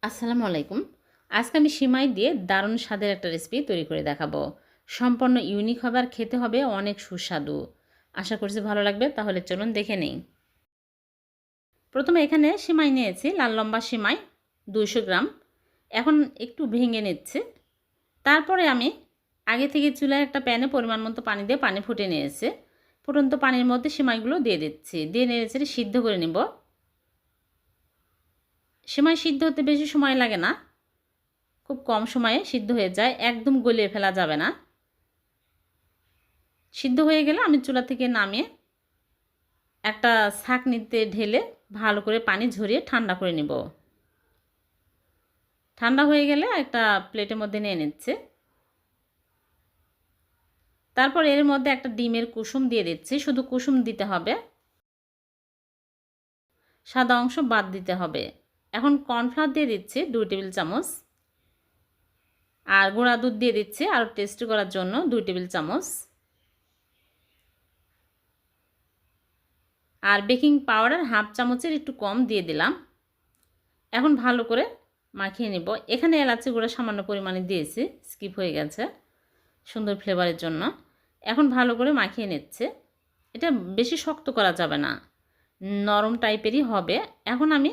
আসসালামু আলাইকুম। আজকে আমি সিমাই দিয়ে দারুণ স্বাদের একটা রেসিপি তৈরি করে দেখাবো। সম্পূর্ণ ইউনিক হবে আর খেতে হবে অনেক সুস্বাদু। আশা করছি ভালো লাগবে, তাহলে চলুন দেখে নেই। প্রথমে এখানে সিমাই নিয়েছি, লাল লম্বা সিমাই 200 গ্রাম। এখন একটু ভেঙে নিচ্ছি। তারপরে আমি আগে থেকে চুলায় একটা প্যানে পরিমাণ মতো পানি দিয়ে পানি ফুটে নিয়েছি। ফুটন্ত পানির মধ্যে সিমাইগুলো দিয়ে দিচ্ছি, দিয়ে নেড়েচেড়ে সিদ্ধ করে নিব। সিমাই সিদ্ধ হতে বেশি সময় লাগে না, খুব কম সময়ে সিদ্ধ হয়ে যায়, একদম গলিয়ে ফেলা যাবে না। সিদ্ধ হয়ে গেলে আমি চুলা থেকে নামিয়ে একটা ছাঁকনিতে ঢেলে ভালো করে পানি ঝরিয়ে ঠান্ডা করে নিব। ঠান্ডা হয়ে গেলে একটা প্লেটের মধ্যে নিয়ে নিচ্ছে। তারপর এর মধ্যে একটা ডিমের কুসুম দিয়ে দিচ্ছি, শুধু কুসুম দিতে হবে, সাদা অংশ বাদ দিতে হবে। এখন কর্নফ্লাওয়ার দিয়ে দিচ্ছি 2 টেবিল চামচ, আর গুঁড়া দুধ দিয়ে দিচ্ছি আরও টেস্টি করার জন্য 2 টেবিল চামচ, আর বেকিং পাউডার হাফ চামচের একটু কম দিয়ে দিলাম। এখন ভালো করে মাখিয়ে নিব। এখানে এলাচি গুঁড়া সামান্য পরিমাণে দিয়েছি, স্কিপ হয়ে গেছে সুন্দর ফ্লেভারের জন্য। এখন ভালো করে মাখিয়ে নিচ্ছে। এটা বেশি শক্ত করা যাবে না, নরম টাইপেরই হবে। এখন আমি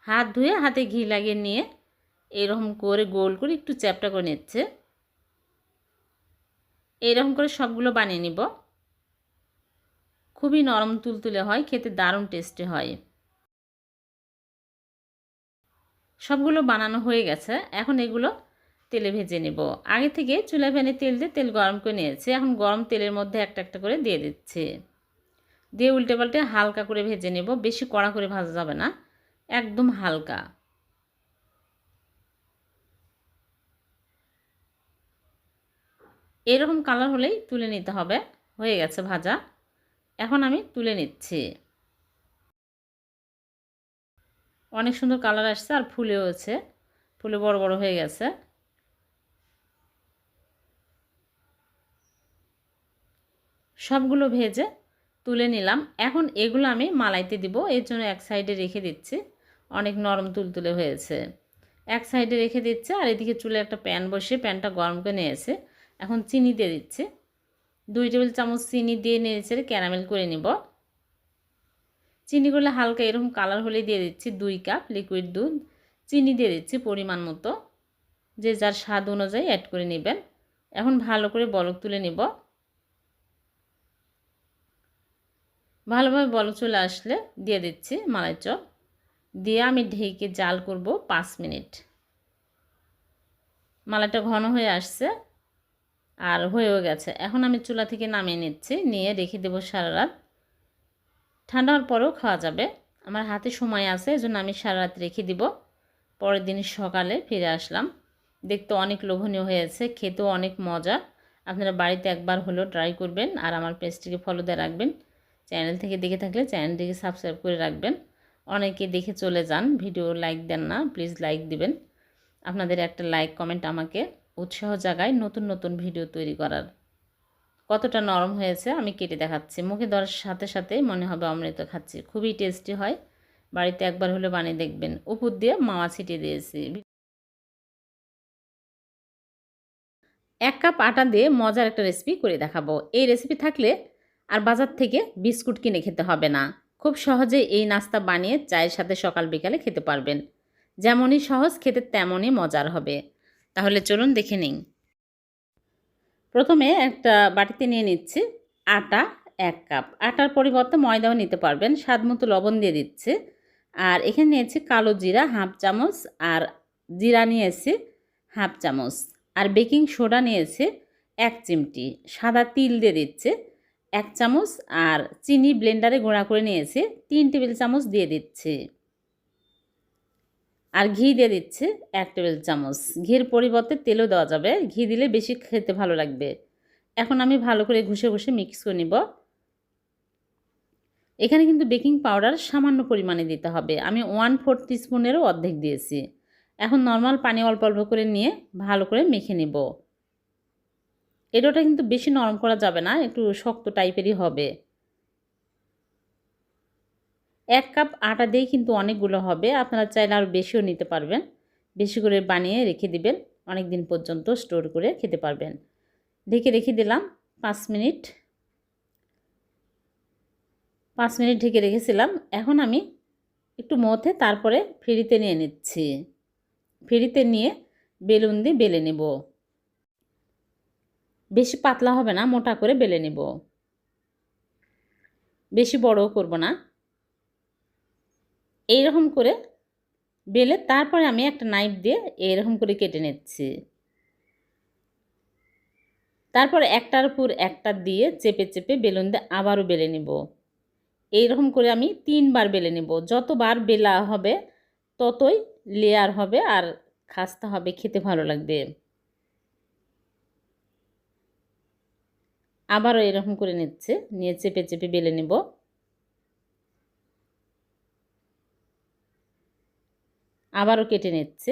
হাত ধুয়ে হাতে ঘি লাগিয়ে নিয়ে এরকম করে গোল করে একটু চ্যাপটা করে নিচ্ছে। এইরকম করে সবগুলো বানিয়ে নিব। খুবই নরম তুলতুলে হয়, খেতে দারুণ টেস্টি হয়। সবগুলো বানানো হয়ে গেছে। এখন এগুলো তেলে ভেজে নেব। আগে থেকে চুলা প্যানে তেল দিয়ে তেল গরম করে নিয়েছি। এখন গরম তেলের মধ্যে একটা একটা করে দিয়ে দিচ্ছি, দিয়ে উল্টে পাল্টে হালকা করে ভেজে নেব। বেশি কড়া করে ভাজা যাবে না, একদম হালকা। এরকম কালার হলেই তুলে নিতে হবে। হয়ে গেছে ভাজা, এখন আমি তুলে নিচ্ছি। অনেক সুন্দর কালার আসছে আর ফুলেও আছে, ফুলে বড় বড় হয়ে গেছে। সবগুলো ভেজে তুলে নিলাম। এখন এগুলো আমি মালাইতে দিব, এর জন্য এক সাইডে রেখে দিচ্ছি। অনেক নরম তুলতুলে হয়েছে, এক সাইডে রেখে দিচ্ছে। আর এদিকে চুলে একটা প্যান বসিয়ে প্যানটা গরম করে নিয়েছে। এখন চিনি দিয়ে দিচ্ছি, 2 টেবিল চামচ চিনি দিয়ে নিয়েছে ক্যারামেল করে নিব। চিনিগুলো হালকা এরকম কালার হলে দিয়ে দিচ্ছি 2 কাপ লিকুইড দুধ। চিনি দিয়ে দিচ্ছি পরিমাণ মতো, যে যার স্বাদ অনুযায়ী অ্যাড করে নেবেন। এখন ভালো করে বলক তুলে নিব। ভালোভাবে বলক চলে আসলে দিয়ে দিচ্ছি মালাই চপ, দিয়ে আমি ঢেকে জাল করব 5 মিনিট। মালাইটা ঘন হয়ে আসছে আর হয়েও গেছে। এখন আমি চুলা থেকে নামিয়ে নিচ্ছি, নিয়ে রেখে দেবো সারা রাত। ঠান্ডা হওয়ার পরেও খাওয়া যাবে। আমার হাতে সময় আছে, এজন্য আমি সারা রাত রেখে দিব। পরের দিন সকালে ফিরে আসলাম। দেখতে অনেক লোভনীয় হয়েছে, খেতেও অনেক মজা। আপনারা বাড়িতে একবার হলেও ট্রাই করবেন, আর আমার পেজটিকে ফলো দিয়ে রাখবেন। চ্যানেল থেকে দেখে থাকলে চ্যানেলটিকে সাবস্ক্রাইব করে রাখবেন। অনেকে দেখে চলে যান, ভিডিও লাইক দেন না, প্লিজ লাইক দিবেন। আপনাদের একটা লাইক কমেন্ট আমাকে উৎসাহ জাগায় নতুন নতুন ভিডিও তৈরি করার। কতটা নরম হয়েছে আমি কেটে দেখাচ্ছি, মুখে দেওয়ার সাথে সাথেই মনে হবে অমৃত খাচ্ছি। খুবই টেস্টি হয়, বাড়িতে একবার হলে বানিয়ে দেখবেন। উপর দিয়ে মাওয়া ছিটিয়ে দিয়েছি। 1 কাপ আটা দিয়ে মজার একটা রেসিপি করে দেখাবো। এই রেসিপি থাকলে আর বাজার থেকে বিস্কুট কিনে খেতে হবে না। খুব সহজে এই নাস্তা বানিয়ে চায়ের সাথে সকাল বিকালে খেতে পারবেন। যেমনই সহজ, খেতে তেমনই মজার হবে। তাহলে চলুন দেখে নিন। প্রথমে একটা বাটিতে নিয়ে নিচ্ছি আটা 1 কাপ। আটার পরিবর্তে ময়দাও নিতে পারবেন। স্বাদমতো লবণ দিয়ে দিচ্ছি। আর এখানে নিয়েছি কালো জিরা হাফ চামচ, আর জিরা নিয়েছি হাফ চামচ, আর বেকিং সোডা নিয়েছি 1 চিমটি। সাদা তিল দিয়ে দিচ্ছি 1 চামচ, আর চিনি ব্লেন্ডারে গুঁড়া করে নিয়েছি 3 টেবিল চামচ দিয়ে দিচ্ছি। আর ঘি দিয়ে দিচ্ছি 1 টেবিল চামচ। ঘির পরিবর্তে তেলও দেওয়া যাবে, ঘি দিলে বেশি খেতে ভালো লাগবে। এখন আমি ভালো করে ঘষে ঘষে মিক্স করে নিব। এখানে কিন্তু বেকিং পাউডার সামান্য পরিমাণে দিতে হবে। আমি 1/4 টিস্পুনেরও অর্ধেক দিয়েছি। এখন নর্মাল পানি অল্প অল্প করে নিয়ে ভালো করে মেখে নেব। এটাটা কিন্তু বেশি নরম করা যাবে না, একটু শক্ত টাইপেরই হবে। 1 কাপ আটা দিয়ে কিন্তু অনেকগুলো হবে, আপনারা চাইলে আরও বেশিও নিতে পারবেন। বেশি করে বানিয়ে রেখে দিবেন, অনেক দিন পর্যন্ত স্টোর করে খেতে পারবেন। ঢেকে রেখে দিলাম 5 মিনিট। 5 মিনিট ঢেকে রেখেছিলাম। এখন আমি একটু মথে তারপরে ফ্রিতে নিয়ে নিচ্ছি। ফ্রিতে নিয়ে বেলুন দিয়ে বেলে নেব। বেশি পাতলা হবে না, মোটা করে বেলে নেব। বেশি বড়ও করব না। এইরকম করে বেলে তারপরে আমি একটা নাইফ দিয়ে এইরকম করে কেটে নিচ্ছি। তারপর একটার উপর একটা দিয়ে চেপে চেপে বেলুন দিয়ে আবারও বেলে নেব। এইরকম করে আমি 3 বার বেলে নেব। যতবার বেলা হবে ততই লেয়ার হবে আর খাস্তা হবে, খেতে ভালো লাগবে। আবারও এরকম করে নিচ্ছে, নিয়ে চেপে চেপে বেলে নেব। আবারও কেটে নিচ্ছে।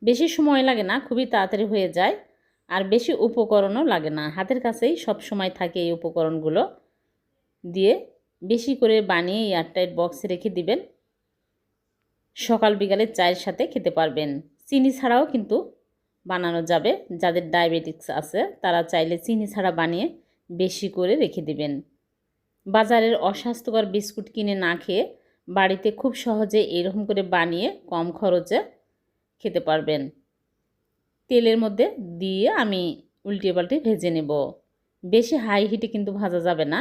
বেশি সময় লাগে না, খুবই তাড়াতাড়ি হয়ে যায় আর বেশি উপকরণও লাগে না। হাতের কাছেই সব সময় থাকে এই উপকরণগুলো দিয়ে বেশি করে বানিয়ে এয়ারটাইট বক্সে রেখে দিবেন। সকাল বিকালে চায়ের সাথে খেতে পারবেন। চিনি ছাড়াও কিন্তু বানানো যাবে। যাদের ডায়াবেটিস আছে তারা চাইলে চিনি ছাড়া বানিয়ে বেশি করে রেখে দিবেন। বাজারের অস্বাস্থ্যকর বিস্কুট কিনে না খেয়ে বাড়িতে খুব সহজে এরকম করে বানিয়ে কম খরচে খেতে পারবেন। তেলের মধ্যে দিয়ে আমি উল্টে পাল্টে ভেজে নেব। বেশি হাই হিটে কিন্তু ভাজা যাবে না।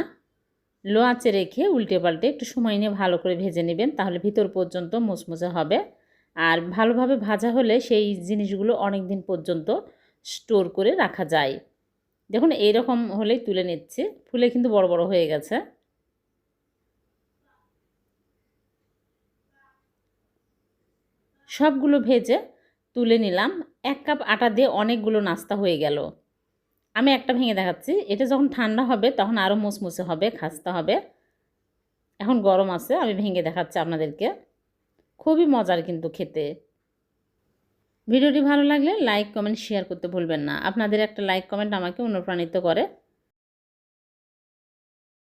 লো আঁচে রেখে উল্টে পাল্টে একটু সময় নিয়ে ভালো করে ভেজে নেবেন, তাহলে ভিতর পর্যন্ত মুচমুচে হবে। আর ভালোভাবে ভাজা হলে সেই জিনিসগুলো অনেক দিন পর্যন্ত স্টোর করে রাখা যায়। দেখুন এইরকম হলেই তুলে নিচ্ছি। ফুলে কিন্তু বড় বড় হয়ে গেছে। সবগুলো ভেজে তুলে নিলাম। 1 কাপ আটা দিয়ে অনেকগুলো নাস্তা হয়ে গেল। আমি একটা ভেঙে দেখাচ্ছি। এটা যখন ঠান্ডা হবে তখন আরও মুচমুচে হবে, খাস্তা হবে। এখন গরম আছে, আমি ভেঙে দেখাচ্ছি আপনাদেরকে। খুবই মজার কিন্তু খেতে। ভিডিওটি ভালো লাগলে লাইক কমেন্ট শেয়ার করতে ভুলবেন না। আপনাদের একটা লাইক কমেন্ট আমাকে অনুপ্রাণিত করে।